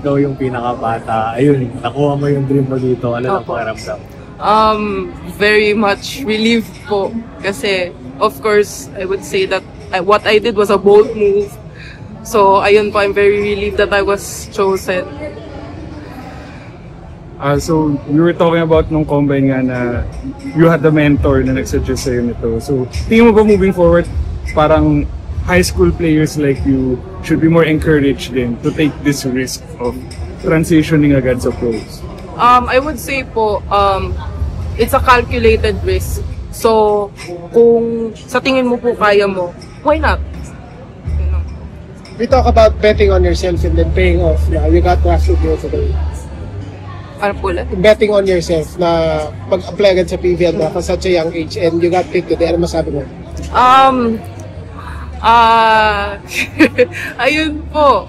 ikaw yung pinakabata, ayun, nakuha mo yung dream mo dito, ano na pakiramdam? Very much relieved po. Kasi, of course, I would say that what I did was a bold move. So, ayun po, I'm very relieved that I was chosen. So, you were talking about nung combine nga na you had the mentor na nagsuggest sa'yo nito. So, tingin mo ba moving forward, parang high school players like you should be more encouraged din to take this risk of transitioning agad sa pros? I would say po, it's a calculated risk. So, kung sa tingin mo po kaya mo, why not? We talk about betting on yourself and then paying off. Yeah, you got to ask you today. Ano po ulit? Betting on yourself na pag-apply agad sa PVL na for such a young age and you got picked today. Ano masabi mo? Ayun po.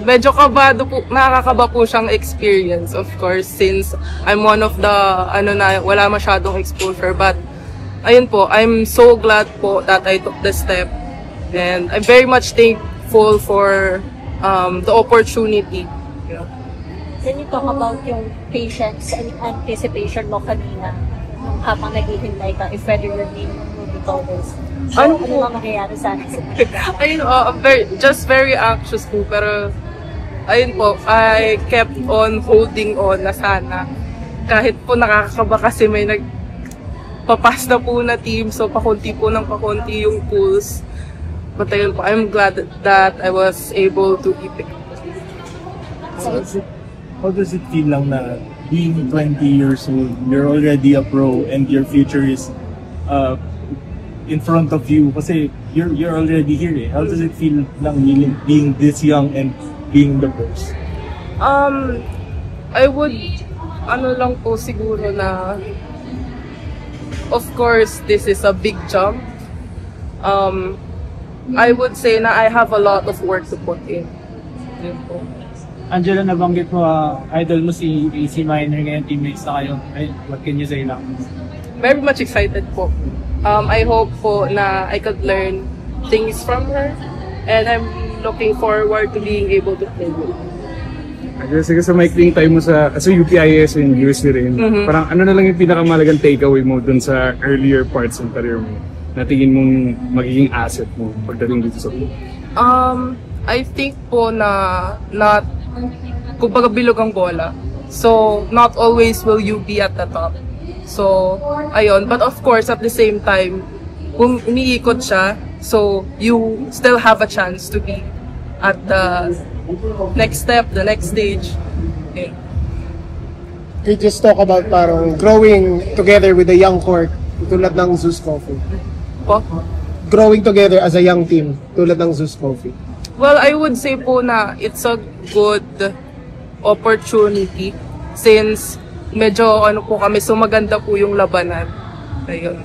Medyo kabado po, nakakaba po siyang experience, of course, since I'm one of the, wala masyadong exposure. But, ayun po, I'm so glad po that I took the step. And I'm very much thankful for the opportunity. Can you talk about yung patience and anticipation mo kanina nung habang naghihintay ka if whether your name will be called this? Ano ba mangyayari sa atin? Ayun, just very anxious po, pero ayun po, I kept on holding on na sana. Kahit po nakakaba kasi may nagpapas na po na team, so pakunti po ng pakunti yung pools. But ayun po, I'm glad that I was able to be picked. How does it feel lang na being 20 years old, you're already a pro and your future is in front of you? Kasi you're already here eh. How does it feel lang being this young and being the pros? I would, lang po siguro na, of course, this is a big jump. I would say na I have a lot of work to put in. Yun po. Angela, nabanggit mo, idol mo si AC Minor ngayon, teammates na kayo. What can you say now? Very much excited po. I hope po na I could learn things from her. And I'm looking forward to being able to play with her. Sige, sa maikling time mo sa UPIS and USC rin, parang ano na lang yung pinakamalagang takeaway mo dun sa earlier parts ng career mo na tingin mong magiging asset mo pagdating dito sa pool? I think po na not kumbaga bilog ang bola. So, not always will you be at the top. So, ayun. But of course, at the same time, kung umiikot siya, so you still have a chance to be at the next step, the next stage. Okay. We just talk about parang growing together with a young court, tulad ng Zeus Coffee. Po? Growing together as a young team, tulad ng Zeus Coffee. Well, I would say po na it's a good opportunity since medyo po kami, so maganda po yung labanan. Ayun.